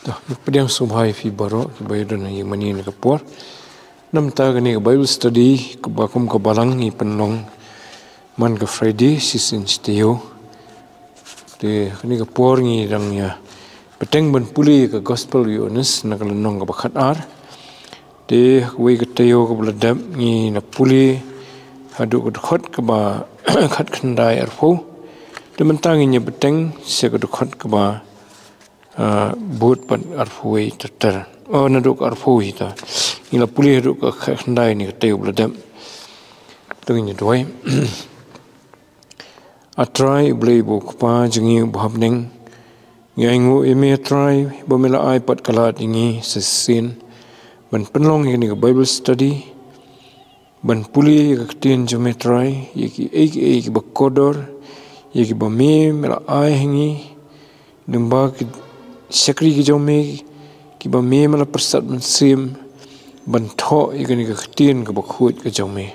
Pediang sumhai fi baro bayu dan yang mani ni kapor nam ta gani Bible study ke bakum ke balang ni penong man ke Friday season steo te ni kapor ni dang ya peteng ban puli ke gospel Yohanes nak lenong ke bakat ar te we ke teo ke beladap ni na puli hadu ke khot ke ba khat khandai arfo te mentanginya peteng se ke khot ke ba buat pan arfui terter naduk arfui ta ila pulih duk khandai ni teu bladam tengnya doi atrai blei bu kpa jingi bhabning ngangu eme try bomela ai pat kala dingi sesin ban penlong ni Bible study ban puli ka tin jome try yeki eki bakodor yeki bame mela ai hingi demba Syakri ki jome ki ba me mala persat ban sim ban tho igani ka khtin ka bakhut ka jome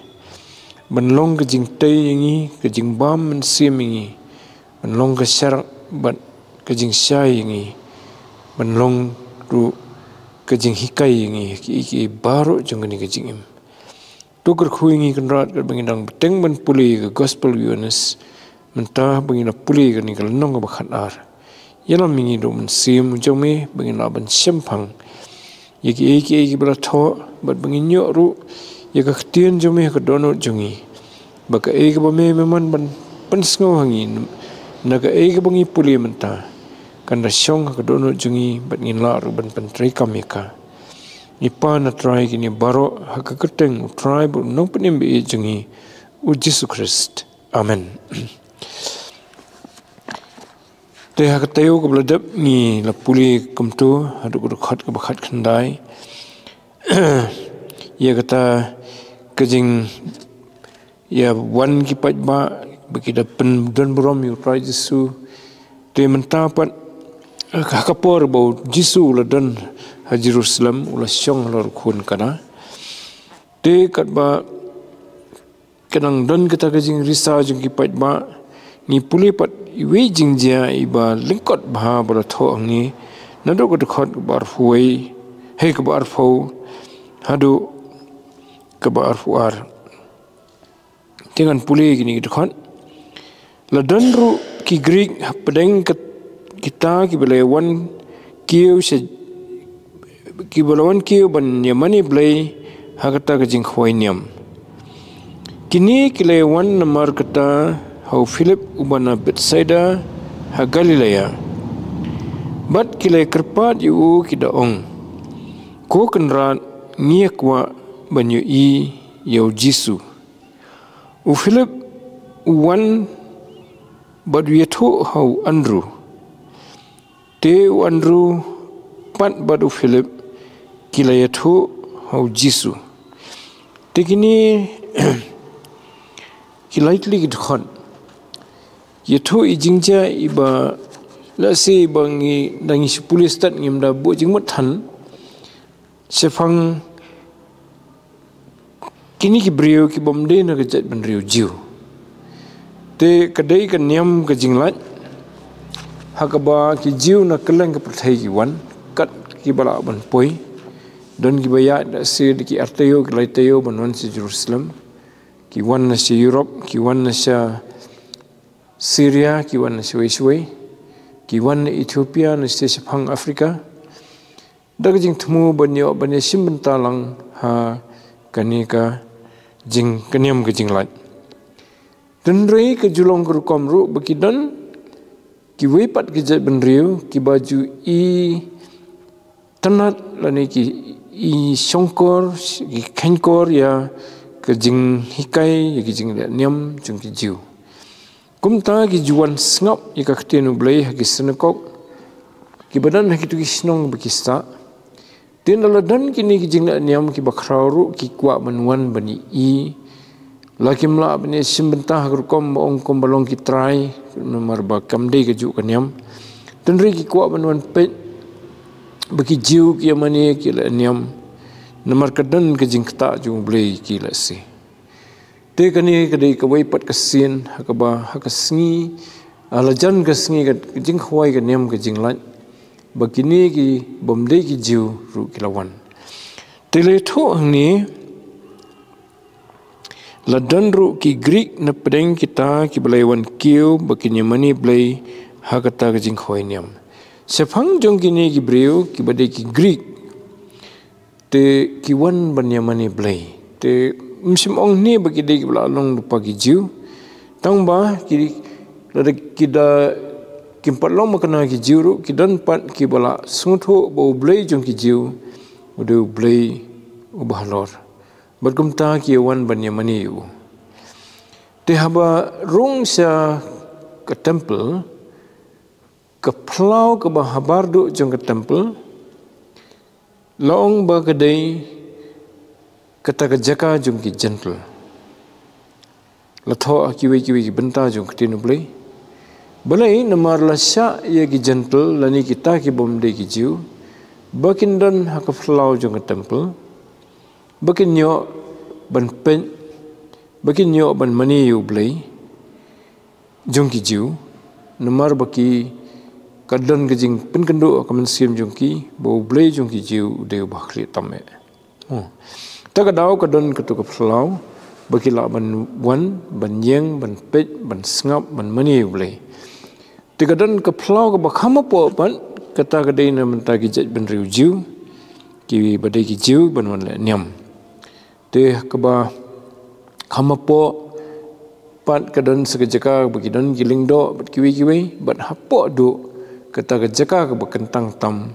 ban long ka jing tai ngi ka jing bam man sim ngi ban long ka syar ban ka jing syai ngi ban long ru ka jing hikai ngi ki baro jongani ka jing im to kar khui ngi kan rat ka bangindang beteng ban puli ka gospel Yohanes mentah bangina puli ka ni ka nong ka bakhat ar yalam mingi do men sim jome bangin laban sempang yeki beratho bat bangin nyo ru yeka ktien jome ka dono jongi baka eki ba me man ban pensngo hangi naga eki bangi puli menta kanda syong ka dono jongi bat ngin la ru ban pentri kameka ipa na try kini baro haka keteng try bu nong penim be jongi u Jesu Christ amen. Te hak teo ke beladap ni la puli kumtu hadu ku khat ke bakhat khandai ia kata kejing ya wan ki pat ba bagi dapen don brom yu try Jesu te mentapat kapor bau Jesu la don ha Jerusalem ula syong lor kun kana te kat ba kenang don kita kejing risa jung ki pat ba ni puli pat iwe jingja iba lingkot bha baratho angi nado ko khot bar fuai he ko bar fo hadu ko bar fuar dengan puli gini khot la danru ki greek pedeng kita ki belewan kiu se ki belewan kiu ban yamani blai hakata ka jing khoi niam kini ki lewan namar kata Hau Philip ubana Bethsaida ha Galilea. Bat kilai kerpat yu kidaong. Ko kenrat ngiakwa banyu i yau Jisu. U Philip uwan badu yatu hau Andrew. Te u Andrew pat badu Philip kilai yatu hau Jisu. Te kini kilai kili kidkhon. Yaitu ijingja iba lasi bangi dangi sepuluh stat ngimda bu jingmut han sefang kini ki brio ki bomde na kejat benrio jiu te kadai kan niam ke jinglat hakaba ki jiu na keleng ke perthai ki wan kat ki bala ban poi don ki baya da se ki arteo ki laiteo banwan si Jerusalem ki wan na si Europe ki wan na sa Syria kiwan na siwai-siwai, kiwan na Ethiopia na sepang Afrika. Dagjing temu banyo simbentalang ha kanika jing kaniam ke jinglat. Denrei ke julong ke rukomru bekidan kiwepat ke jat benriu ki baju i tanat lani ki i songkor ki kenkor ya ke jing hikai ya ke jing niam jung ki jiu. Kumta ki juan sngap ika ktenu blai haki senekok ki badan haki tu ki snong bekista tin daladan kini ki jingla niam ki bakrauru ki kwa manuan bani i laki mla bani simbentah rukom ong kom balong ki trai nomor ba kamde ke ju kaniam tin ri ki kwa manuan pet baki jiu ki amani ki la niam nomor kadan ke jingta ju blai ki la si te kani kadai kawai pat kasin hakaba hakasngi alajan kasngi ka jing khwai ka niam ka jinglat Begini ki bomdei ki jiu ru kilawan. Teleto ni ladan ru ki Greek na pedeng kita ki belaiwan kiu begini mani belai hakata ke jing khoiniam. Sepang jong kini ki breu ki badai ki Greek te ki wan banyamani belai. Te musim ong ni bagi dei ki belalong lupa ki jiu. Tang ba ki kita kimpat long makana ki jiu ru ki dan pat ki bala sungtho bau belai jong ki jiu udah belai ubah lor. Berkumta ki wan banyamani yu. Te haba rung sa ke temple ke pelau ke bahabar duk jong ke temple long ba kedai kata kejaka jong ki gentle. Latho kiwi ki benta jong ketinu belai. Belai namar lasya ia ki gentle lani kita ki bomde ki jiu. Bakin dan hak pelau jong ke temple. Bakin nyok ban pen. Bakin nyok ban mani yu belai. Jong ki jiu. Namar baki kadon ke jing pen kendo kamen sim jong ki bau belai jong ki jiu deu bakli tamme. Tak kadau kadon ketu ke pelau. Baki la ban wan, ban yeng, ban pet, ban sengap, ban mani yu belai. Tiga dan ke pelau ke bakhama po pan kata kedai na menta ki jet ban riu jiu ki badai ki jiu ban wan le niam. Te ke ba khama po pat kadon sekejaka bagi don giling do bat kiwi bat hapo do kata kejaka ke bakentang tam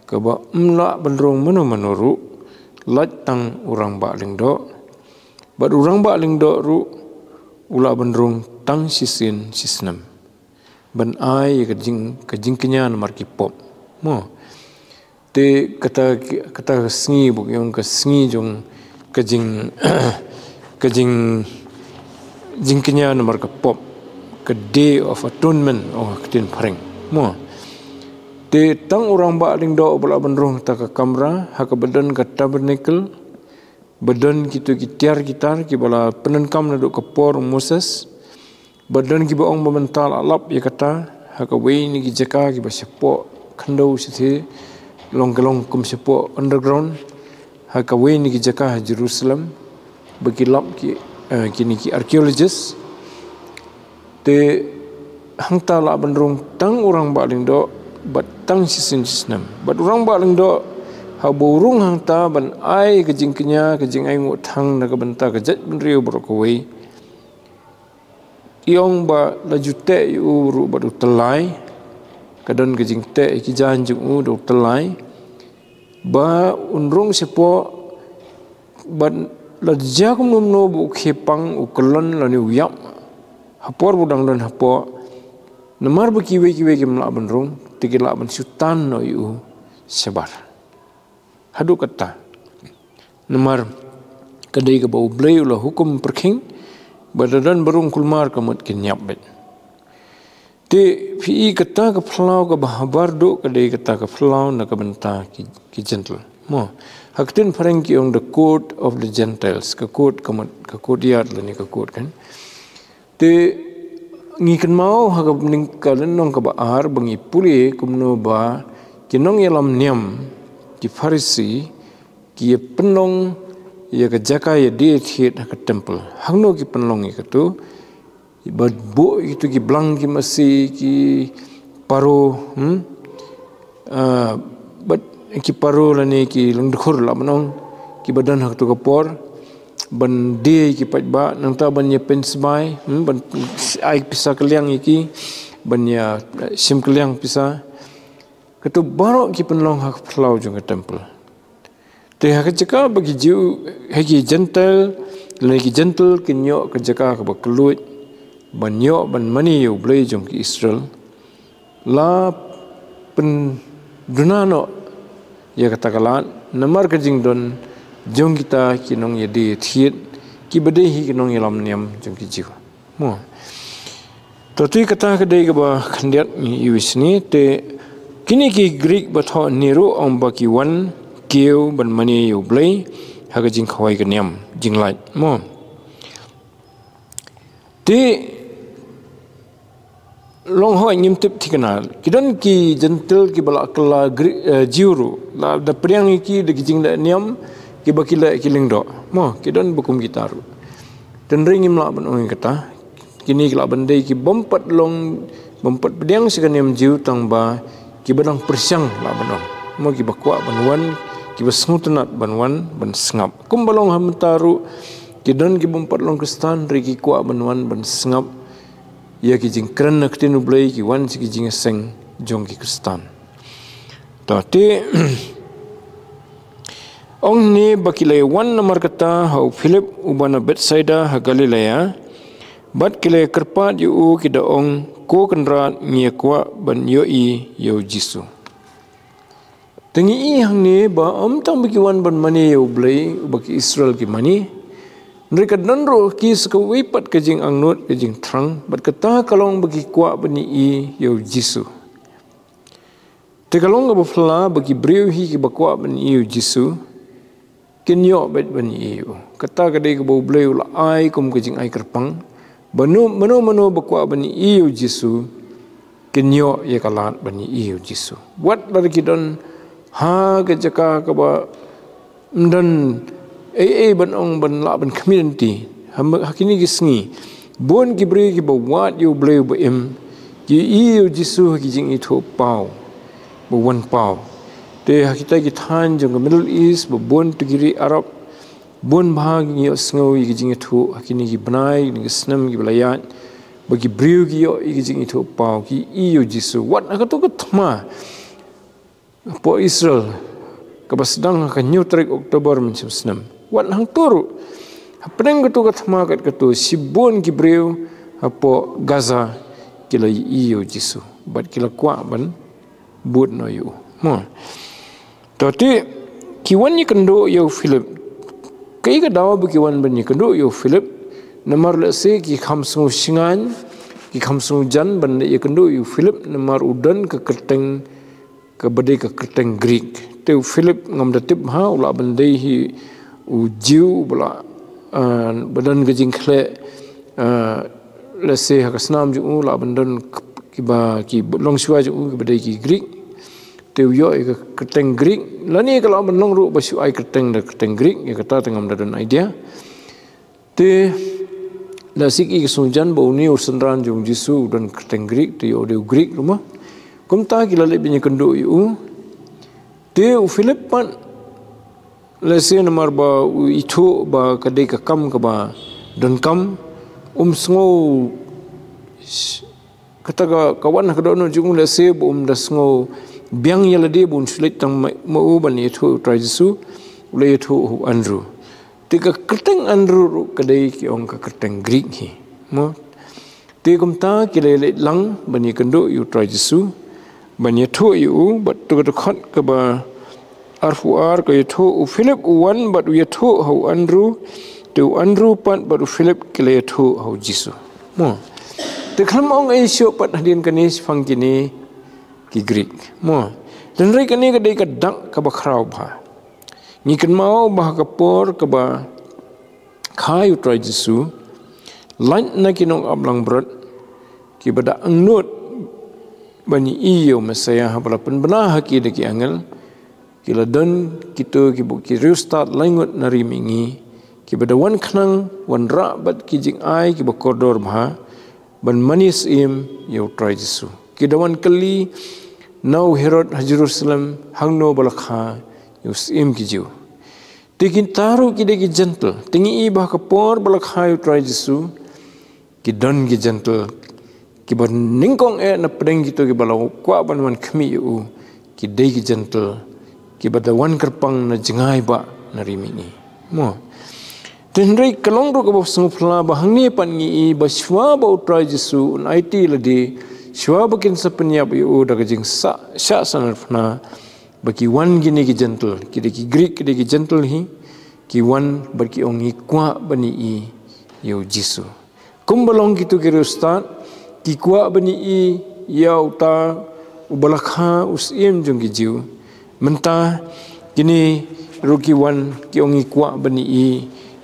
ke ba mla benrong menuru lat tang urang ba ling do bat urang ba ling do ru ula benrong tang sisin sisnam ban ai kejing kenya namar ki pop mo te kata sngi bu yang ke sngi jong kejing kejing jingkenya namar ke pop ke day of atonement oh ketin pring mo te tang orang ba ling do bala benrong ta ke kamera ha ke badan ke tabernacle badan gitu gitar ki bala penenkam na do ke por Moses badan ki baong memental alap ya kata ha ke we ni ki jaka ki ba sepo khando sithi long kum sepo underground ha ke we ni ki jaka Jerusalem bagi lap ki kini ki archaeologist te hangta la benrong tang orang ba ling do bat tang sisin sisnam bat orang ba ling do ha burung hangta ban ai kejing kenya kejing ai ngut thang na ka benta ka jet ben riu bro ko wei iong ba la jute yu ru ba du telai kadon kejing te ki jan jung u du telai ba unrung sepo ban la jakum no bu khepang ukelon la ni uyap hapor budang dan hapo namar bu kiwe ki mla benrung tikila ban sultan no yu sebar hadu kata namar kadai ke bau blai ula hukum perking badadan berung kulmar kamut kinyap bet te fi kata ke pelau ke bahabar do kadai kata ke pelau na ke benta ki gentle mo haktin pareng ki on the code of the Gentiles ke code kamut ke code yat lani ke code kan te ngiken mau ha ke ningkalen nong ke baar bangi puli kumno ba kinong yalam niam ki Farisi ki penong ya ke jaka ya dia thiet ke temple hangno ki penong ki tu badbo itu ki blang ki masi ki paro but ki paro lani ki lengdkhur la menong ki badan hak tu kapor ban dia ki patba nang ta ban ye pensbai ban ai pisa keliang iki ban ya sim keliang pisa ketu barok ki penlong hak pelau jong ke temple te hak jeka bagi jiu hagi gentle lagi gentle kinyo ke jeka ke baklut ban yo ban mani yu blai jong ki Israel la pen dunano ya katakalan namar ke jing don jong kita kinong ya di thiet ki badehi kinong yalam niam jong ki jiu mo to tu kata ke dei ke ba khandiat ni iwisni te kini ki Greek batho niru ong baki wan kiu ban mani yu blai ha ke jing khawai ke niam jing lai mo te long ho nyim tip thikanal kidan ki gentle ki bala kala jiuru la da priang ki de kijing da niam ki bakila kiling do mo kidan bukum gitaru dan ringim la ban ong kata kini kala bandai ki bompat pedang sekan niam jiu tang ba ki badang persiang la banong mo ki bakwa banwan ki basngutunat banwan ban sngap kum balong hamtaru kidan ki bompat long kristan ri ki kwa banwan ban sngap ia kijing keren nak tinu blai ki wan si kijing seng jong ki kristan tapi ong ni bakilai wan nomor kata hau Philip ubana Bethsaida ha Galilea bat kile kerpat yu kida ong ko kenrat ngie kwa ban yoi yo Jisu tengi i hang ni ba tang baki wan ban mani yo blai baki Israel ki mani mereka nanro ki sekawipat kejing angnut kejing terang bat kata kalong bagi kuat bani i yo Jisu te kalong ga bafla bagi breu hi ki bakwa bani i yo Jisu kinyo bet bani i yo kata kadai ke bau bleu la ai kum kejing ai kerpang mano bakwa bani i yo Jisu kinyo ye kalat bani i yo Jisu wat lagi don ha ke jaka ka ba dan ban ong ban la ban community hakini gisngi bon ki bre ki bawat yo bleu ba em ki iyo Jisu ki jing itu pau bo wan pau te hakita ki than jong Middle East bo bon tigiri Arab bon bahag yo sngo ki jing itu hakini ki banai ni snam ki balayat bo ki breu ki yo ki jing itu pau ki iyo Jisu wat akato ka thma po Israel kabasdang ka New Trek Oktober mencim snam wat hang turu pedang ketu katma kat ketu sibun ki breu apo Gaza kila iyo Jisu bat kila kwa ban but no yu mo toti kiwan ni kendo yo Philip kai ka dawa bu kiwan ban ni kendo yo Philip namar le se ki khamsu singan ki khamsu jan ban ye kendo yo Philip namar udan ke kerteng ke bade ke kerteng Greek te Philip ngam datip ha ula bandai hi ujiu bula badan gejing khle lese hakasnam ju la bandan ki long shwa ju badai ki Greek te yo ka keteng Greek lani kalau banlong ru basu ai keteng da keteng Greek ya kata tengam dadan idea te lasik i sunjan bo ni ursanran jung Jisu dan keteng Greek te yo de Greek rumah kumta ki lale binya kendo yu te Philip pan lese nomor ba itu ba kadai ka kam ka ba dan kam sngo kata ka kawan ka dono jung lese da sngo biang yala de bun sulit tang mau ban itu Jisu le itu Andrew tika kerteng Andrew kadai ki ong ka kerteng Greek hi mo te kumta ki le lang ban ye kendo yu Jisu ban ye thu yu bat tu ka khot ka ba arfuar ko yetho Philip wan but yetho how Andrew to Andrew pat but Philip kile yetho how Jisu mo te kham ong ai syo pat hadin kanis fangkini ki Greek mo dan rei kani ka dei ka dak ka ba khrau bha ni kan mau bah ka por ka ba khai utrai Jisu lan na kinong ablang brot ki bada angnut bani iyo Mesaya ha bala penbena haki de ki angel kila dan kita ki restart langut nari mingi ki badawan khnang wan ra bat ki jing ai ki bakordor bha ban manis im yo try Jisu ki dawan kali now Herod Jerusalem hangno balakha yo sim ki jiu tikin taru ki de ki gentle tingi i bah ka por balakha yo try Jisu ki dan ki gentle ki ban ningkong na pedeng gitu ki balau kwa ban wan khmi yu ki de ki gentle ki badawan kerpang na jengai ba na rimini mo tenrei kalong ro ka bo sungpla ba hangni pan ngi ba shwa ba utrai Jisu un IT ladi shwa ba kin sapnya ba u da jing sa sha sanarfna ba ki wan gini ki gentle ki de ki Greek ki de ki gentle hi ki wan ba ki ongi kwa bani i yo Jisu kumbalong kitu ki rustat ki kwa bani i ya uta ubalakha usim jong ki jiu mentah kini ruki wan ki ongi kwa bani i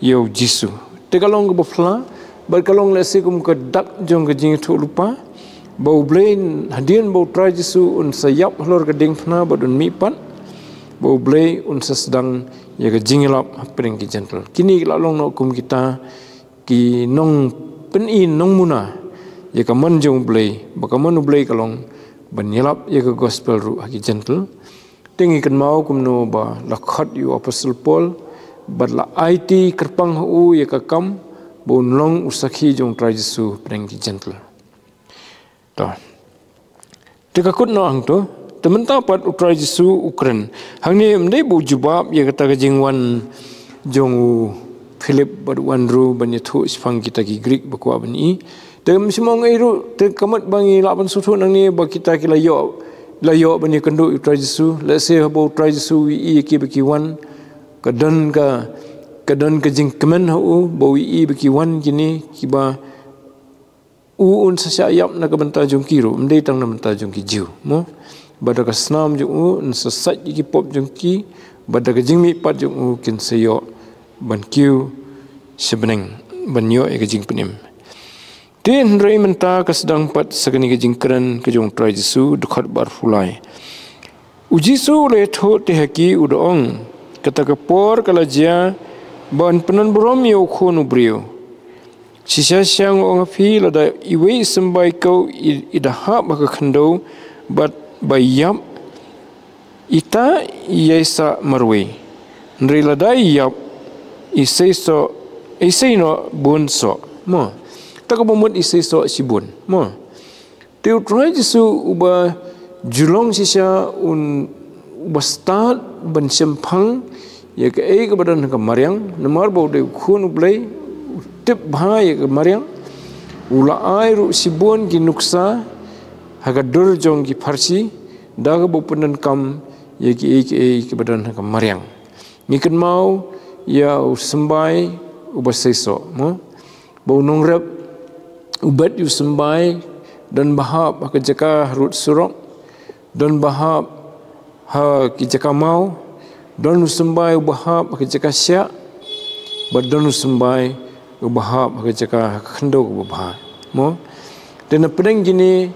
yo Jisu te kalong ko bafla bar kalong lese kum ka dak jong ka jing thu lupa bau blei hadian bau try Jesu un sayap halor gading phna badun mi pat bau blei un sedang ya ga jingilap pring ki gentle kini la long no kum kita ki nong pen in nong muna ya ka man jong blei bakaman blei kalong banyelap ya ka gospel ru ki gentle tingi kan mau kum no ba la khat yu apostle Paul bad la IT kerpang hu ya ka kam bon long usakhi jong try Jesu pring ki gentle to tika kut no ang to temen tapat utrai Jesu Ukraine hang ni mdei bu jubab ya kata jingwan jong Philip badwan ru banya thu sifang kita ki Greek bakwa bani tem simong iru te kamat bangi lapan sutu nang ni ba kita ki layo bani kendu utrai Jesu let's say about utrai Jesu i ki baki wan kadan ka jing kemen hu bo i baki wan kini ki ba un sasayap na kabanta jong kiru mdei tang na banta jong ki jiu mo bada ka snam jong un sasat ki pop jong ki bada ka jing mi pat jong kin sayo ban kiu sebeneng ban yo e ka jing penim tin rei menta ka sedang pat sagani ka jing kran ka jong try Jesu dukhat bar fulai uji su le tho te haki udong kata ka por kala jia ban penan brom yo khonu brio sisa siang ong fi lada iwe sembai kau idaha baka khando bat bayam ita yesa marwe nri lada yap isei no bunso mo tak bomot isei so sibun mo teu try Jesu uba julong sisa un uba start ban sempang ya ke e ke badan ka mariang namar bo de khun ublei tip bahaya ke mariang ula airu sibun ki nuksa haga dur jong ki farsi daga bo penan kam ya ki ke badan ka mariang niken mau ya sembai uba seso mo bo nongrep ubat yu sembai dan bahap ka jaka rut surok dan bahap ha ki jaka mau dan sembai bahap ka jaka sya badan sembai ubahap ka jaka khando ubah mo dan pedang gini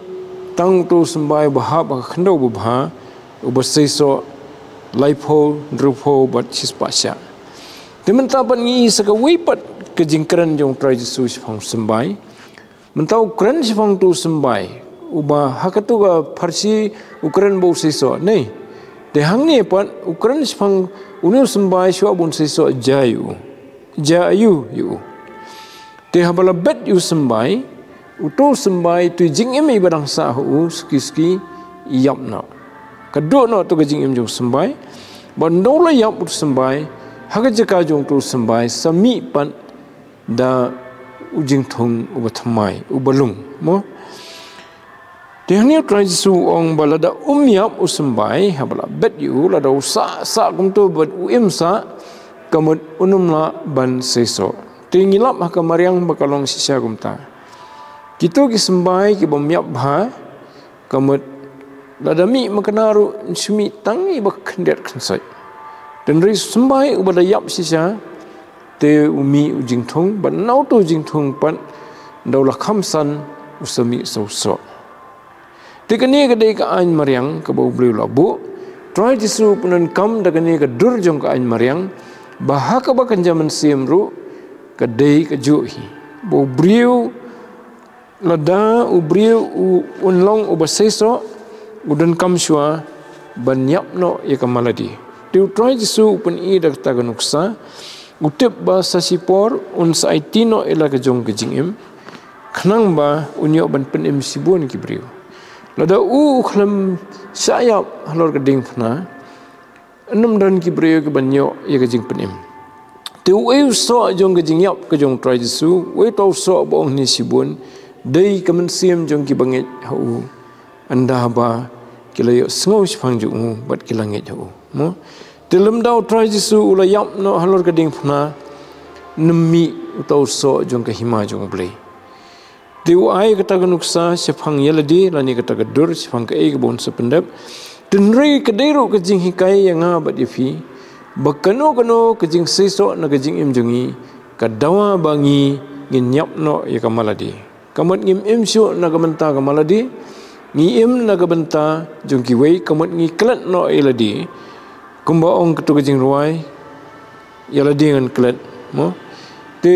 tang tu sembai bahap ka khando ubah ubasaiso laipo drupo bat sispasya demen tapan ngi saka wipat ke jingkran jong try Jesu sifang sembai mentau kran sifang tu sembai ubah hakatu ga farsi ukran bo saiso nei de hang ni pat ukran sifang unu sembai swa bun saiso jayu yu te habala bet yu sembai utu sembai tu jing em ibadang sa hu ski yap na kado no to jing em jong sembai bando la yap ut sembai haga jaka jong tu sembai sami pan da ujing thong ubathamai ubalung mo te hang ni try Jesu ong balada yap usembai habala bet yu la do sa kum tu bat sa kamut unumla ban seso tingilap haka mariang bakalong sisya gumta kita ki sembai ki bomyap bha kamut ladami makanaru sumi tangi bakhendet khansai dan ri sembai ubada yap sisya te umi ujing thong ban nau to jing thong pan daula khamsan usami so te kani ka dei ka ain mariang ka bau bleu labu try Jesu punan kam dagani ka dur jong ka ain mariang bahaka bakan zaman siemru kadai kajuhi bo briu lada ubriu unlong ubaseso udan kamshwa banyap no yakamaladi tiu try Jesu pun i dak taganuksa utip ba sasipor un saitino ela kajong kajingim khnang ba unyo ban penim sibun ki briu lada khlam sayap halor kading phna enam dan ki briu ke banyo yakajing penim tu eu so jong ke jingyap ke jong try Jesu we to so bong ni sibun dei kamen siam jong ki banget hu anda ba kilayo sngo sipang jong bat kilanget hu mo dalam dau try Jesu ula yap no halor ke ding phna nemi to so jong ke hima jong blei tu ai kata ganuksa sipang yeladi lani kata gadur sipang ke e bon sependap tenri ke deru ke jing hikai yang bat ifi bakano kejing seso na kejing imjungi kadawa bangi nginyap no ya kamaladi kamat ngim im syu na kamenta kamaladi ngi im na kabenta jong ki wei kamat ngi klat no eladi kumba ong ketu kejing ruai yaladi ngan klat mo te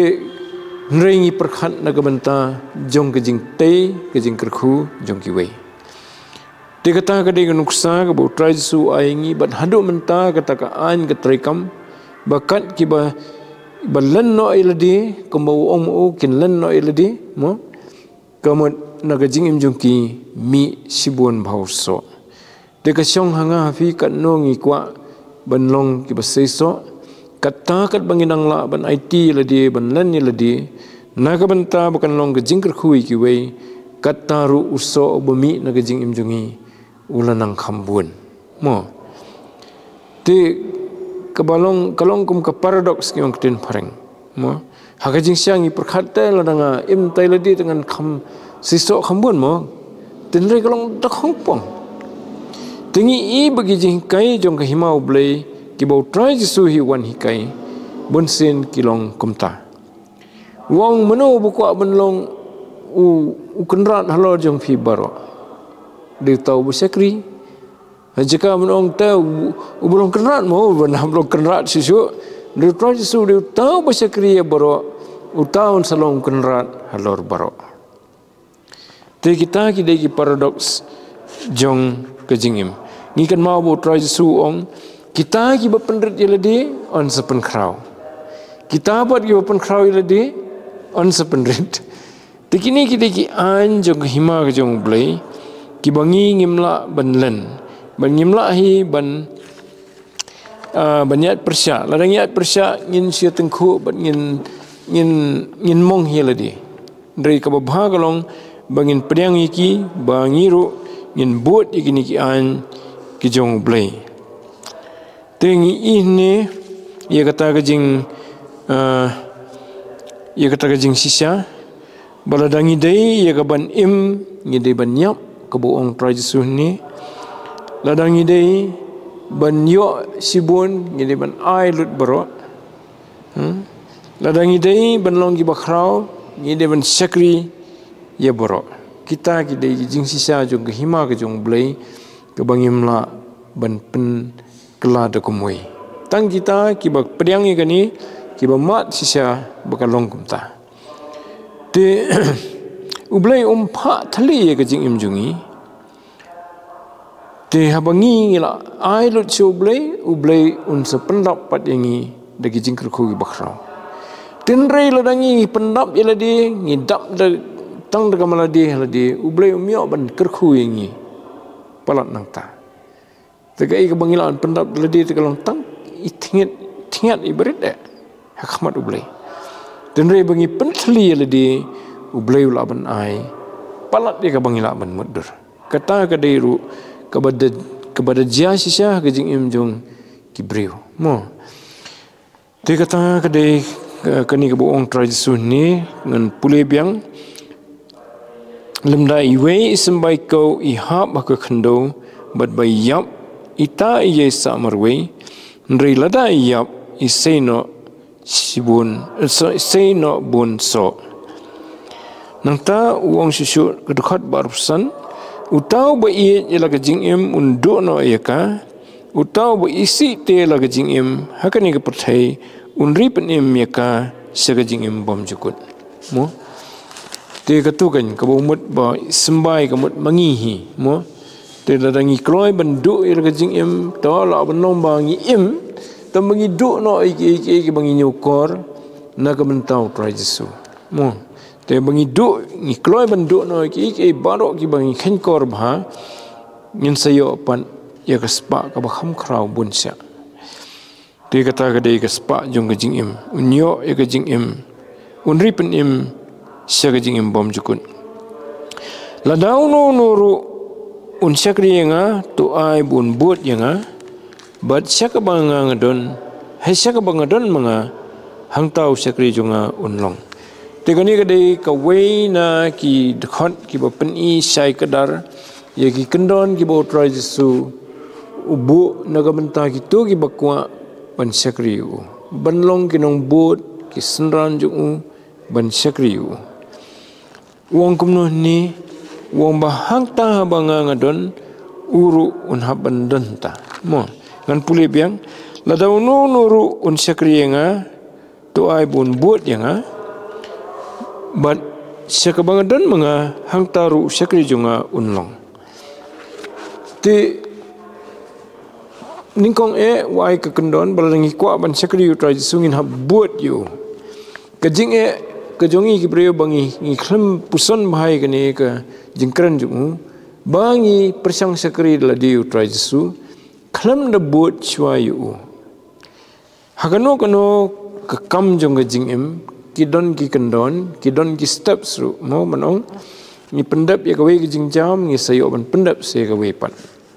nrengi perkhat na kabenta jong kejing tei kejing kerku jong ki wei te kata kadai nuksa ka bo trai su aingi bat hadu menta kata ka an ka trikam bakat ki ba balan no eladi kumba ong o kin lan no eladi mo kamat nagajing im jong ki mi sibun bhauso de ka syong hanga hafi kat no ngi kwa ban long ki basaiso kata kat banginang la ban IT ladi ban lan ni ladi naga banta bukan long gajing kerkhui ki wei kata ru uso bumi nagajing im jongi ulanang khambun mo te kabalong kalong kum ka paradox ki ong tin phareng mo hagajing syang i perkhate ladanga im tai ladi dengan kham sisok khambun mo tenre kalong dak hongpong tingi i bagi jing kai jong ka himau blai ki bau trai jisu hi wan hi kai bunsin kilong kumta wong meno bukwa benlong u kenrat halo jong fi baro de tau besekri jika menong tau u belum kenrat mo benam belum kenrat sisu de trai jisu de tau besekri baro u taun salong kenrat halor baro te kita ki paradox jong kejingim ni kan mau bo try su ong kita ki bapendrit yeladi on sepen krau kita buat ki bapen krau yeladi on sependrit te kini ki an jong hima ke jong blai ki bangi ngimla ban len ban ngimla hi ban banyat persya ladang yat persya ngin sia tengku ban ngin mong yeladi dari ka babha kalong bangin pedang iki bangiru ngin buat iki niki an ki jong blai tengi ini ia kata kejing sisa baladangi dai ia kaban im ngi dai ban yap kebuong trajesuh ni ladangi dai ban yo sibun ngi dai ban ai lut baro ladangi dai ban long gi bakrau ngi dai ban sakri ya boro kita ki dei jing sisa jong ke hima ke jong blai ke bangim la ban pen kela de kumoi tang kita ki bak pedang ni kani ki ba mat sisa bakal long kumta te ublai pha thali ke jing im jungi te habangi ngila ai lut chu ublai se pendap pat yangi de ki jing kerku ki bakrau tenrei ladangi pendap yeladi ngidap de tang de kamaladi haladi ublai umyo ban kerkhu yangi palat nangta tegai ke bangilan pendap ladi te kalong tang tingat ibarit de hakmat ublai tenre bangi pentli ladi ublai ula ban ai palat dia ke bangila ban mudur kata ke deiru kepada jia sisa ke jing im jong kibriu mo te kata ke dei kani ke boong tradisun ni ngan pule biang lemda iwe sembai kau ihap baka khendo bat bai yap ita iye samarwe nrei lada yap iseno sibun iseno bun so nangta uang susu kedekhat barusan utau ba iye ila kejing im undu no yaka utau ba isi te la kejing im hakani ke perthai unri pen im yaka segejing im bom jukut mo te katukan kabumut ba sembai kamut mangihi mo te dadangi kloi bendu ir kejing im to la benom bangi im to bangi du no iki bangi nyukor na kabentau trajesu mo te bangi du ni kloi bendu no iki barok ki bangi khenkor bha ngin sayo pan ya kaspa ka bakham khrau bunsia te kata kadai kaspa jong kejing im unyo ya kejing im unri pen im siaga jing bom jukun ladau no nuru unsakri yanga tu ai bun buat yanga bat siaka banga ngadon hai siaka banga don manga hang tau sakri jonga unlong tegani kadai ka wei na ki dekhot ki ba pen i sai kadar ye ki kendon ki bo trai su ubu naga benta ki tu ki bakwa ban sakri u banlong ki nong buat ki senran jung ban sakri u wong kumno ni wong bahang ta banga ngadon uru un haban denta mo ngan puli biang la daw no nuru un sakriyenga to ai bun buat yanga but sakabangadon mga hang taru sakri junga unlong ti ningkong wai ka kendon balangi kwa ban sakri utrai sungin hab buat yu kajing kajongi ki breu bangi ngi khlem puson bahai kani ka jingkran jungu bangi persang sakri la di utrai su khlem da buat chwa yu hakano kano ka kam jong jing em kidon ki kendon kidon ki steps ru mo manong ni pendap ya kawe ki jing jam ni sayo ban pendap se kawe pat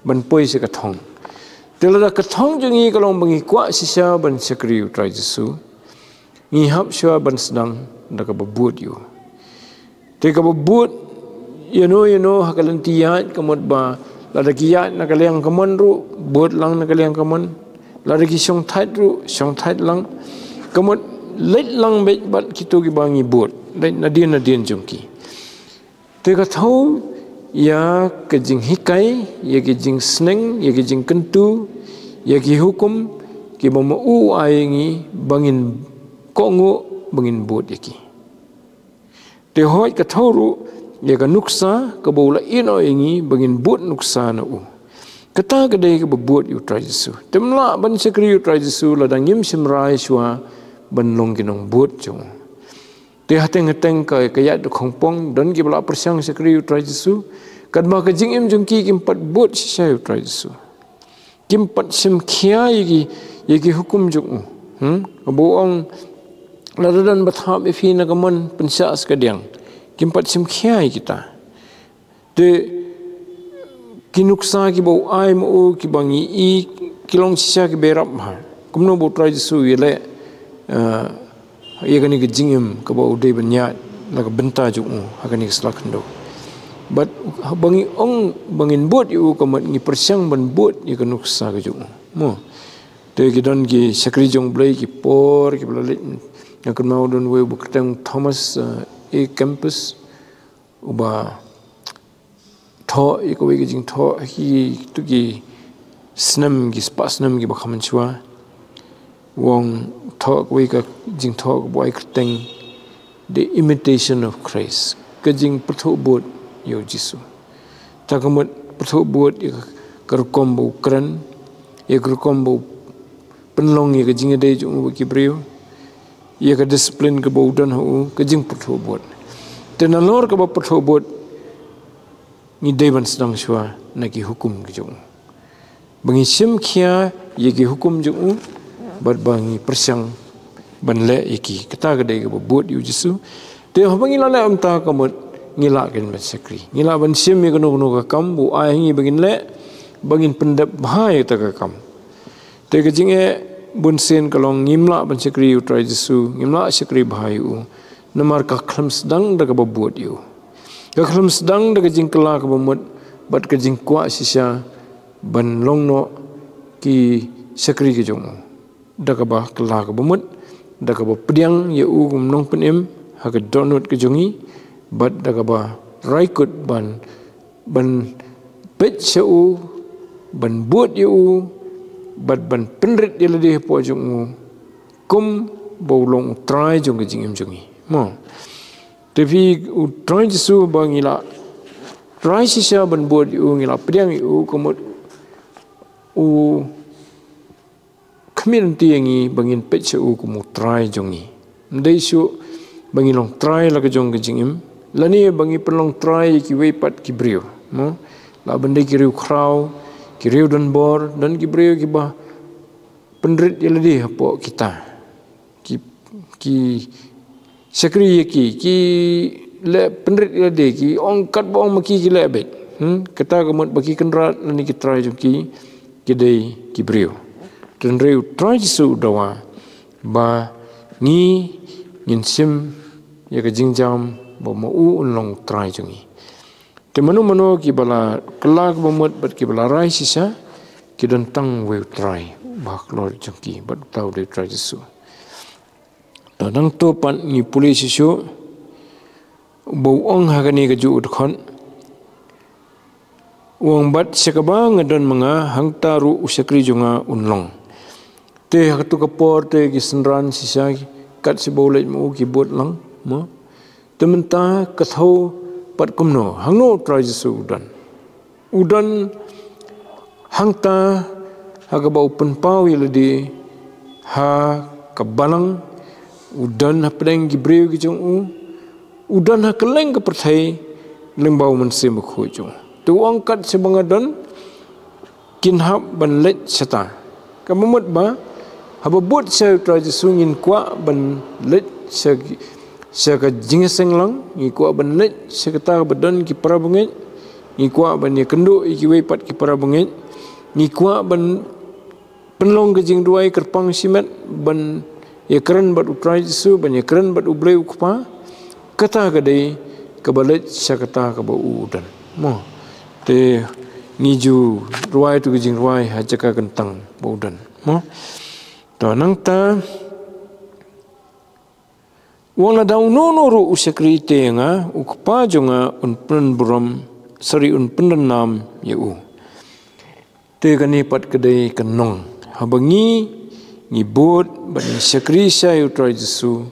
ban poi se ka thong telada ka thong jong ni kalong bangi kwa sisa ban sakri utrai su ni hap shwa ban sedang da ka babut yu te ka babut you know hakalan tiyat kamot ba lada kiyat na kalyang kamon ru bot lang na kalyang kamon lada ki song thait lang kamot leit lang bet bat kitu ki bangi bot leit nadien jongki te ka thau ya ke jing hikai ya ke jing sneng ya ke jing kentu ya ki hukum ki bomo u aingi bangin kongo bangin bot yaki te hoi ka thau ru ya ka nuksa ka bola ino ingi bangin bot nuksa na u kata kadai ka bot yu trai Jesu temla ban sakri yu trai Jesu la dangim simrai shwa ban long kinong bot jong te hateng ka kaya du khongpong don ki bala persang sakri yu trai Jesu kadma ka jing im jong ki kimpat bot sisa yu trai Jesu kimpat sim khia yiki hukum jong aboong ladadan bathap ifi na kamon pensa skadiang kimpat sim khia kita te kinuksa ki bau ai mo ki bangi i kilong sisa ki berap ma kumno bo trai Jesu yele ia kani ke jingim ke bau de banyat la ka benta ju hakani slakhndo but bangi ong bangin bot yu kamat ngi persyang ban bot ya kanuksa ke ju mo te ki don ki sakri jong blai ki por ki blalit yang mau don we bukatang Thomas campus uba tho iko we jing tho hi tu ki snam ki spa snam ki bakhaman chwa wong tho we ka jing tho boy kreteng the imitation of Christ ka jing patho bot yo Jesu takamot patho bot ka kombo kran ye kombo penlong ye ka jing de jung ki brio ye ka discipline ka bodan ho ka jing patho bot tenalor ka patho bot ni devan sedang shwa na ki hukum ki jung bangi sim khia ye ki hukum jung bat bangi persyang ban le iki kata kadai ka bot yu Jesu te bangi la le amta kamot ngila ken ban sakri ngila ban sim ye kono ka kam bu ai ngi bangin le bangin pendap bahai ta ka kam te ka jinge bun sen kalong ngimla ban sakri yu trai Jesu ngimla sakri bahai u namar ka khlam sedang da ka bot yu ka khlam sedang da ka jing kala ka bomot bat ka jing kwa sisa ban longno ki sakri ki jong da ka ba kala ka bomot da ka ba pediang ye u gum nong penem ha ka donut ka jongi bat da ka ba raikut ban pet seu ban buat ye u bat ban penrit ye le de po jong kum bolong try jong ka jing em jongi mo tapi try Jesu bangila try sisa ban buat ye u ngila pediang ye u komot u community yangi bangin pecah u kumu try jongi ndai su bangi long try la ka jong ka jingim lani bangi pelong try ki wepat ki brio mo la bandai ki riu kraw ki riu dan bor dan ki brio ki ba penrit yeladi hapo kita ki sakri ki le penrit yeladi ki ongkat bong maki ki lebet kata kamot bagi kenrat lani ki try jong ki dei ki brio dan reu try Jesu dawa ba ni ngin sim ya ka jingjam ba mo u unlong try jongi te mano ki bala kelak bomot bat ki bala rai sisa ki dan tang we try ba klor jongi bat tau de try Jesu dan to pan ni polisi su bau ong hagani keju udkon uang bat sekabang ngadon mga hangtaru usakri junga unlong te hakatu kapor te gisenran sisa kat si baulet mu kibot lang mo tementa kathau pat kumno hangno trajisu udan hangta hagabau penpau yeledi ha kabalang udan hapdeng gibreu gijung udan ha keleng ke perthai lembau mensim khujung tu angkat sebangadon kinhab ban let seta kamut ba hababut se trajisu ngin kwa ban let se ka jingeseng lang ngi kwa ban let se kata badan ki parabungit ngi kwa ban ye kendu ki wepat ki parabungit ngi kwa ban penlong ke jing duai kerpang simet ban ye keren bat utrajisu ban ye keren bat ubleu kupa kata kadai kabalet syakata kabau udan mo te ngiju ruai tu jing ruai hajaka kentang baudan mo to nang ta wala daw nono ru usakri te nga ukpa jonga unpen buram sari unpen nam yeu te kani pat kadai kenong habangi ngibut ban sakri sa utrai jesu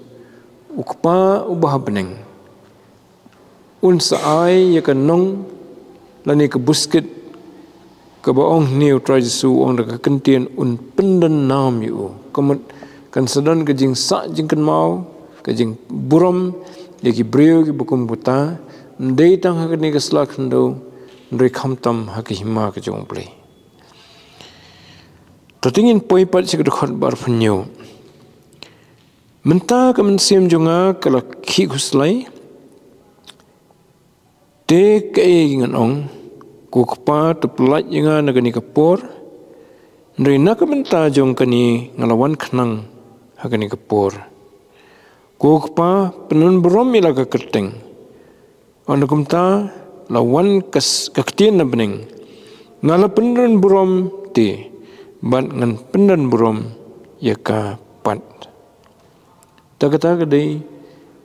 ukpa ubah beneng un saai ya kenong lani ke busket ke baong ni utrai jesu ong da kentien un pendan nam yu kemet kan sedan ke jing sa jing kan mau ke jing buram ya ki breu ki bukum buta ndei tang ha ni ke slak ndo ndrei khamtam ha ki hima ke jong play tatingin poi pat sik khot bar phnyo menta ka mensim jonga kala khi khuslai te ke ngan ong ku kpa tu plat yenga nagani kapor ndrei nak menta jong kani ngalawan khnang hagani kapor ku kpa penun brom ila ka kerteng anakumta lawan kas kaktien na bening ngala penun brom te ban ngan pendan burom yaka pat takata kadai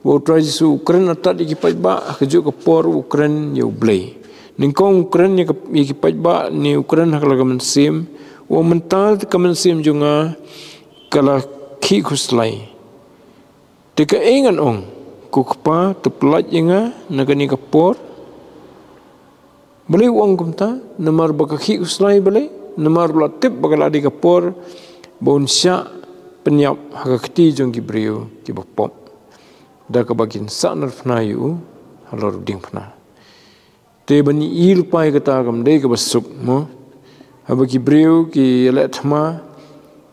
bo trajisu Ukraine atat iki pajba keju ke por Ukraine yo blai ningkong Ukraine iki pajba ni Ukraine hakala mensim wo mental mensim junga kala khi khuslai tika engan ong kukpa teplat yenga nagani ke por boleh wong kumta namar bakakhi khuslai boleh namar latip bakal adi kapor bon sya penyap hakati jong gibreu ki bapop da ka bagin sa narfna yu halor ding phna te bani il pai kata kam dei ka basuk mo haba gibreu ki la thma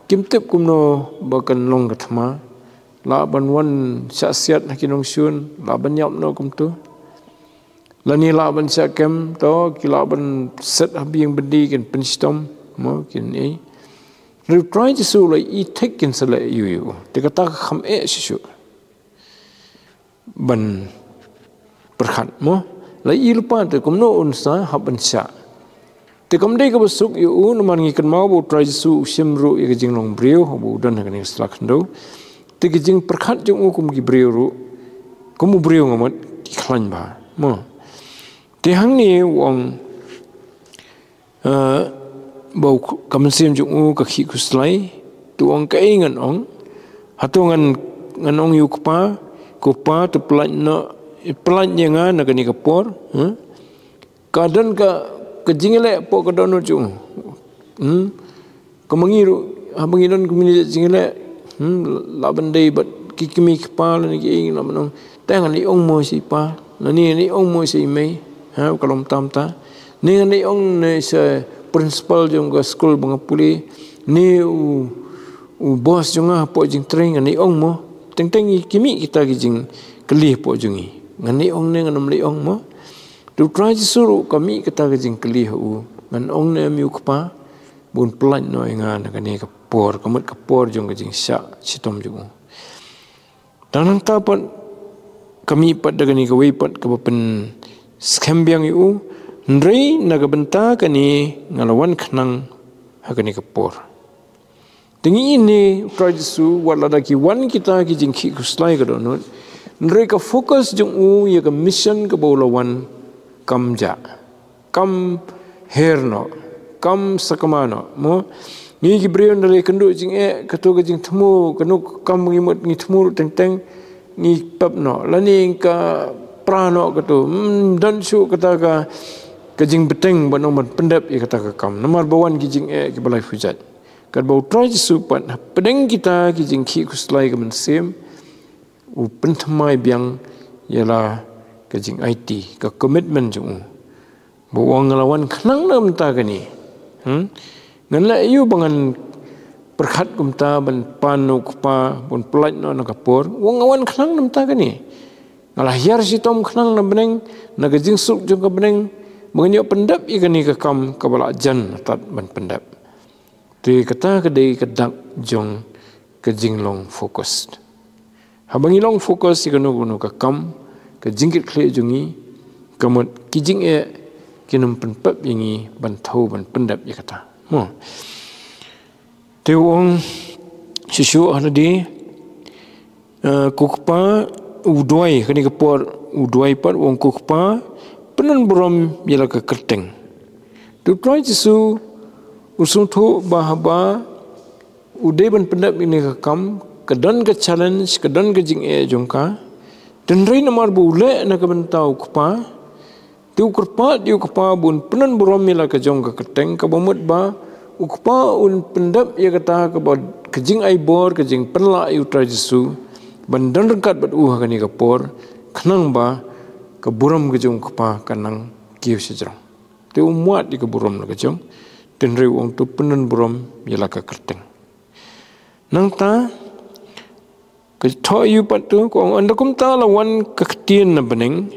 kimtep kumno bakan long ka thma la ban wan sya siat hakinong sun la ban yap no kumtu lani la ban sya kem to kila ban set habi yang bendi kan penstom mo kin e ru try to so like e take in sala yu te kata kham e shu ban perkhat mo la i lupa te komno unsa haban sya te kamdei ka basuk yu no man ngi kan mau bo try to so simru e jing long breu bo dan kan slak ndo te jing perkhat jung kum gi breu ru kum breu ngamat khlan ba mo te hang ni wong bau kamensim jung ka khi kuslai tu ong ka ingan ong hatungan ngan ong yu kupa tu pelan no pelan yenga na kani kapor kadan ka kejingele po ka dono jung kamangiru abangiron kumini jingele labandei bat kikimi kepala ni ing na manong tangan ni ong mo si pa ni ong mo si mai ha kalom tamta ni ong ne se principal jong ke school bangapuli ni u bos jonga po jing train ni ong mo teng kimi kita jing kelih po jungi ngani ong ne nganam li ong mo tu try suru kami kita jing kelih u ngan ong ne miu kpa bun pelan no ngan ngani ka por kamut ka por jong jing sya sitom jung tanang ta pat kami pat dagani ka wei pat ka pen skambiang yu ndrei naga benta kani ngalawan khnang hakani kapor tingi ini prajisu wala daki wan kita ki jingki kuslai ka donut Mereka fokus jong ya ke mission ke bolawan kam ja. Kam herno, kam sakamano. Mo ni gibrion dari kendu jing ketu ke jing temu kenu kam ngimut ngi temu teng ni papno lani ka prano ketu dan su kata ka kejing beteng banomor pendap ya kata ka kam nomor bawan kijing ki balai fujat kad bau try supat pedeng kita kijing ki kuslai ke mensem u pentamai biang ialah kejing IT ka komitmen jung bawang ngelawan kenang nam ta kani ngan la yu bangan perkhat kumta ban panu kupa bun pelat no nakapor wong awan khnang nam ta kani ngalah hiar si tom khnang nam beneng naga jingsuk jong ka beneng mengenyo pendap i kani ka kam ka bala jan tat ban pendap ti kata kedai kedak jong ke jinglong fokus habangi long fokus i kanu gunu ka kam ka jingkit khle jungi kamut kijing kinum penpap yangi ban thau ban pendap i kata mo Tewong susu ada di kukpa udoi kini kepor udoi par wong kukpa penan berom ialah ke kerteng. Tu try susu usung tu bahaba udai ban pendap ini ke kam kedan ke challenge kedan ke jing jongka dan rai namar bule nak bentau kukpa tu kukpa bun penan berom ialah ke jong ke kerteng ke bomut ba ukpa un pendap ia kata ke kejing ai bor kejing penla ai utra jisu bandan rengkat bat kani kapor kenang ba ke buram kejong kpa kanang kiu sejrang te umuat di ke buram la kejong den reu wong tu penen buram ialah ke kerteng nang ta ke tho yu pat tu ko andakum ta lawan ke ketien na beneng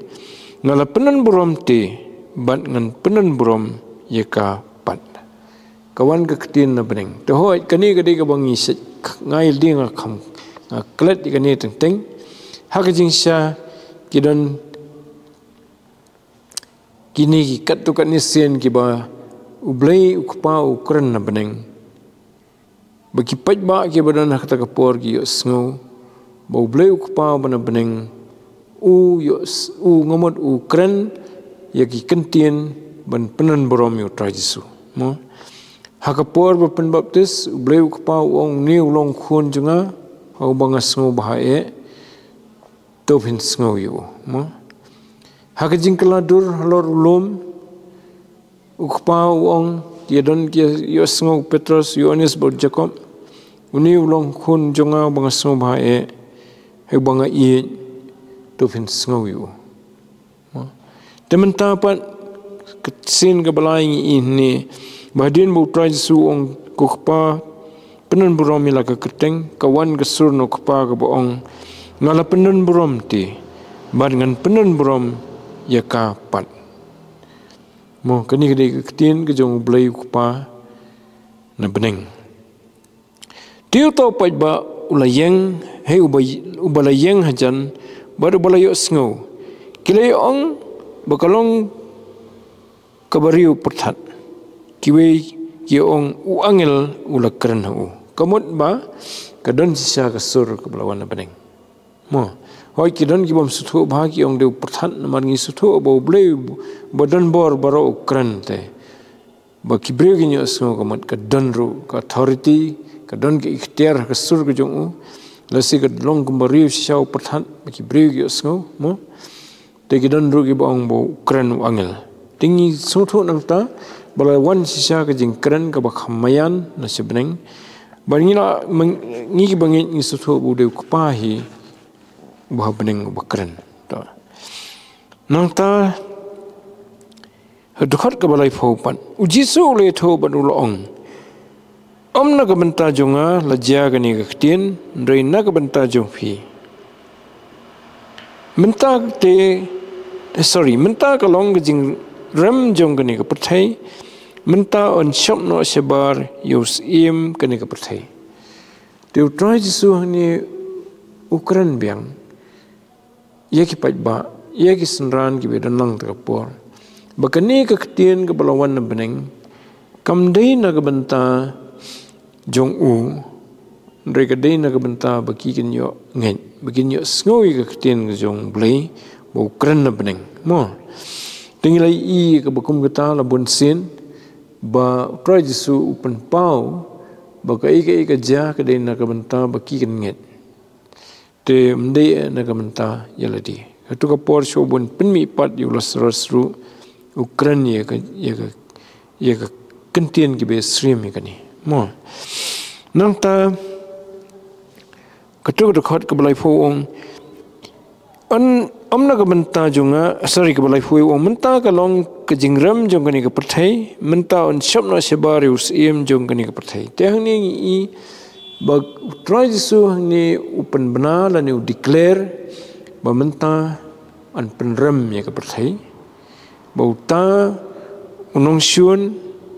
ngala penen buram te bat ngan penen buram ye ka kawan ke ketin na beneng to hoi kani gadi ka bangi sit ngai ding kham klet kani teng ha ka jing sha kidan kini ki kat tu kat ni sen ki ba ublai ukpa ukran na beneng bagi paj ba ki badan kata ka por ki yo sngo ba ublai ukpa bana beneng u ngomot ukran ya ki kentien ban penan borom yo trajisu mo hakapor berpen baptis beliau kepau orang ni ulong khun juga au bangas ngo bahae topin ngo yo mo hakajing keladur halor ulum ukpau orang dia don dia yo ngo Petrus Yohanes bol Jacob uni ulong khun juga bangas ngo bahae he banga i topin ngo yo mo temen tapat kesin ke balai ini Bahdin butrai suong kukpa penan burom ila ke keteng kawan kesur no kpa ke boong ngala penan burom ti bad ngan penan burom ya ka pat mo kani gede ketin ke jong blai kpa na beneng tiu to paj ba ulayeng he ubalayeng hajan baru balayo sngo kilay ong bakalong kabariu perthat kiwe kiong uangel ulakran hu kamut ba kadon sisa kasur ke belawan beneng mo hoi kidon ki bom suthu ba ki ong de perthan namar ngi suthu bo blei badan bor baro ukran te ba kibre gi nyo so kamut kadon ru ka authority kadon ki ikhtiar kasur ke jong lasi ka long kumari sisa perthan ba kibre gi so mo te kidon ru ki bong bo ukran uangel tingi suthu nang ta balai wan sisa ke jingkran ke bakhamayan na sebeneng bangina ngi bangin ngi suthu bude kupahi bah beneng bakran to nang ta hedkhat ke balai phaupan ujisu le tho banulong omna ke benta jonga lajia ke ni ke ktien reina ke benta jong phi menta ke long ke jing ram jong kani ka perthai menta on shop no sebar yus im kani ka perthai tu try jisu ni ukran biang ye ki paj ba ye ki senran ki bedan lang ta por bakani ka ktien ka balawan na beneng kam dei na ka benta jong u Mereka dai nak benta bagi kenyo ngen, bagi kenyo ngoi ke ketien ke jong blai, bau keren na beneng. Mo. Tinggal I ke bakum kata la bon sin, ba try jisu upen pau, ba ka ika ja ke dai nak benta bagi ken nget. Te mdai nak benta yaladi. Katu ka por sho bon penmi pat yu las ru ukren ye ke kentien ke be stream ke ni. Mo. Nang ta katu khot ke balai phoong amna ka menta junga sorry ke balai phoong menta ka long ke jingram jong kani ke perthai menta on shopna sebari us em jong kani ke perthai te hangni I bag try jisu hangni upen bena la ni declare ba menta an penrem ye ke perthai ba uta unong syun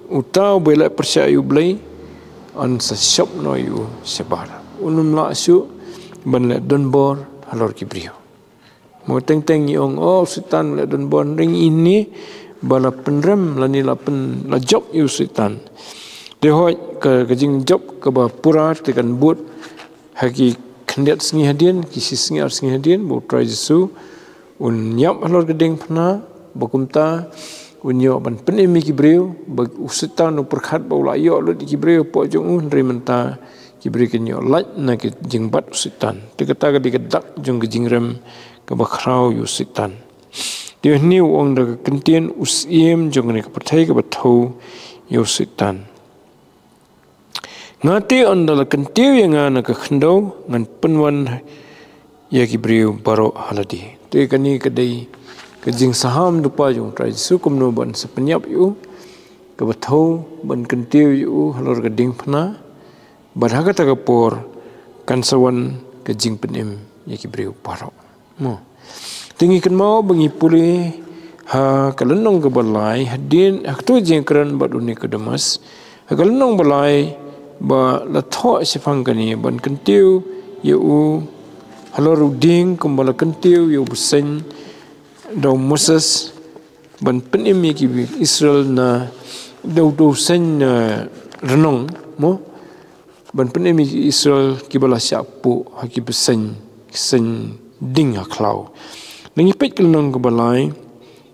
uta bela percaya blai an sa shopno yu sebara unum la su ban le don bor halor kibrio mo teng yong sitan le don bor ring ini bala penrem la ni la pen la job yu sitan de hoi ke jing job ke ba pura te kan but haki khendet sngi hadien kisi sngi hadien bo try jisu un nyap halor gedeng phna bakumta unyo ban penemi kibrio ba usitan perkhat ba la yo lo di kibrio po jong menta kibri kenyo laj na ke jingbat usitan te kata ke digedak jong ke jingrem ke bakrau usitan dia ni wong da kentien usiem jong ne ke pathai ke bathau usitan ngati andal kentiu yang ana ke khendau ngan penwan ya kibriu baro haladi te kani ke dei ke jing saham dupa jong trai sukum no ban sepenyap yu ke bathau ban kentiu yu halor ke ding phna Badhaga taga por kansawan ke jing penim ya kibriu paro. Mo. Tingi kan mau bengi puli ha kalenong ke balai hadin haktu jing keran bad uni ke demas. Ha kalenong balai ba la tho sifang kani ban kentiu ya u haloru ding kumbala kentiu ya busen daw Moses ban penim ya kibi Israel na daw sen renong mo. Ban penemi Israel kibala syapu haki besen ding aklau. Nengi pet kelong ke balai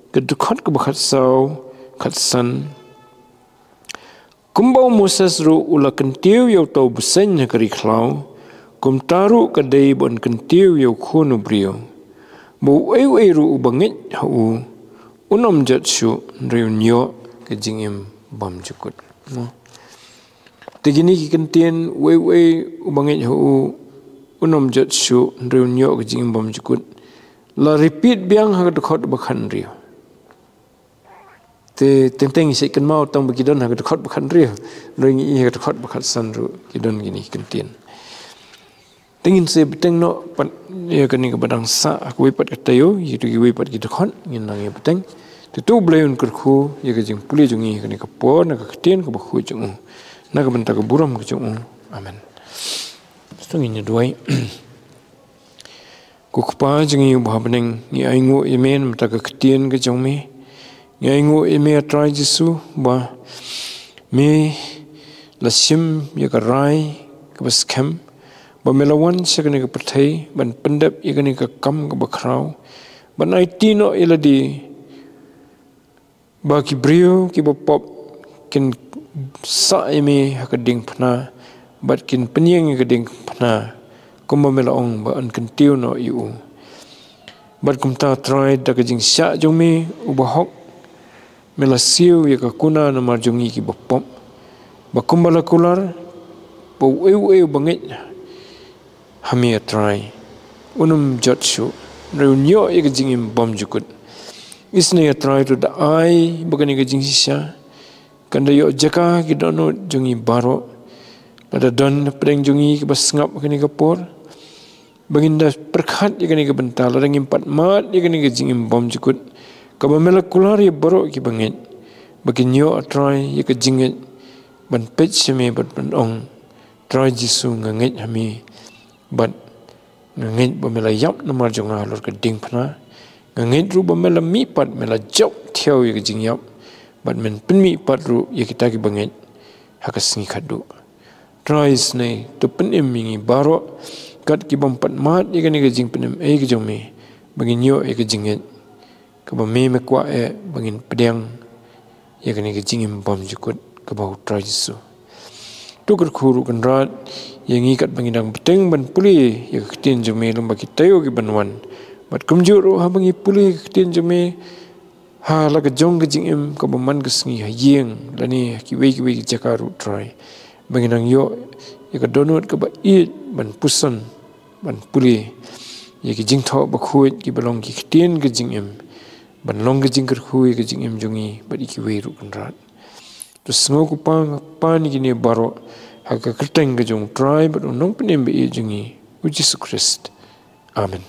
ke dukhat ke bakhat sau khatsan kumbau Moses ru ula kentiu yau tau besen kari klau kum taru ke dei bon kentiu yau khunu brio. Bau eu ru ubangit hau unom jat syu riu nyo ke jingim bam jukut. Tegini ki kentien wei ubangit hu unom jat syu riu nyo ke jing bam jukut la repeat biang ha dekhot bakhan riu te teng isi kan mau tang bagidon ha dekhot bakhan riu ring I ha dekhot bakhat san ru kidon gini kentien tengin se beteng no pat ya kani ke badang sa aku wipat katayo yitu ki wipat ki dekhot ngin nang ya beteng tu bleun kurku ya ke jing puli jungi kani ke por na ke ketien ke bakhu jungu nak bentak buram ke jong amen stungin duai ku kpa jingi bha beneng ni aingu imen mta ke ketien ke jong me ni aingu ime try jisu ba me lasim ya ka rai ke baskem ba melawan sekene ke perthai ban pendap ikani ke kam ke bakrau ban ai tino iladi ba ki brio ki bopop kin sa imi hakading phna bat kin penyeng kading phna kumba mela ong ba an kentiu no yu bat kumta try da ka jing sha jongmi ubahok mela siu ya ka kuna na marjungi ki bopop ba kumbala kular bo eu bangit hamia try unum jatsu reunyo ya ka jing im bom jukut isne ya try to da ai bagani ka jing sha kanda yo jaka ki dono jungi baro pada don pedeng jungi ke basngap kini kapor baginda perkhat ikani ke bental ada ngimpat mat ikani ke jingim bom jukut kabamela kular ya baro ki bangit baginyo atrai ya ke jingit ban pech seme bat bandong trai jisu ngangit hami bat ngangit bamela yap namar jonga lor ke ding phna ngangit ru bamela mi pat mela jok thiau ya ke jingyap bat men penmi pat ru ya kita ki bangit hakas ngi khadu tries nei to penem mingi baro kat ki bom pat mat ye kan ke jing penem e ke jong me bangin yo e ke jing e ke bom me kwa e bangin pedang ye kan ke jing im bom jukut ke bau tries so tu ker khuru kan rat ye ngi kat bangin dang peteng ban puli ye ke tin jong me lomba ki tayo ki banwan bat kumjur ha bangi puli ke tin jong me ha la ke jong ke jing im ke bom man ke sngi ha yeng lani ki we ki jakaru try bangin dang yo ye ke donut ke ba it ban pusan ban puli ye ke jing tho ba khuit ki balong ki tin ke jing im ban long ke jing ker khui ke jing im jongi ba ki we ru kan rat to sngo ku pan ki ne baro ha ka kerteng ke jong try ba nong penem be jongi Jesus Christ amen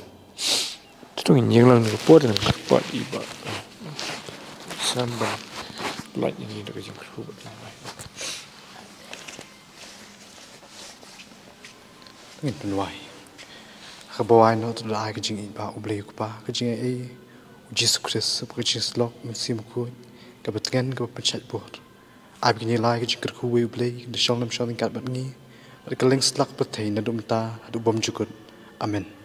tu ngin lang ko po dan ka pot iba samba like ni de jing ker khu ba ngin penwai khabawai no to lai ka jing ba ublei ku pa ka jing e Jesus Christ ka jing slok sim ku ka batgen ka pachat bot ab gini lai ka jing ku we ublei de shong nam shong kat bat ni ka leng slak pathai na dum ta du bom jukut amen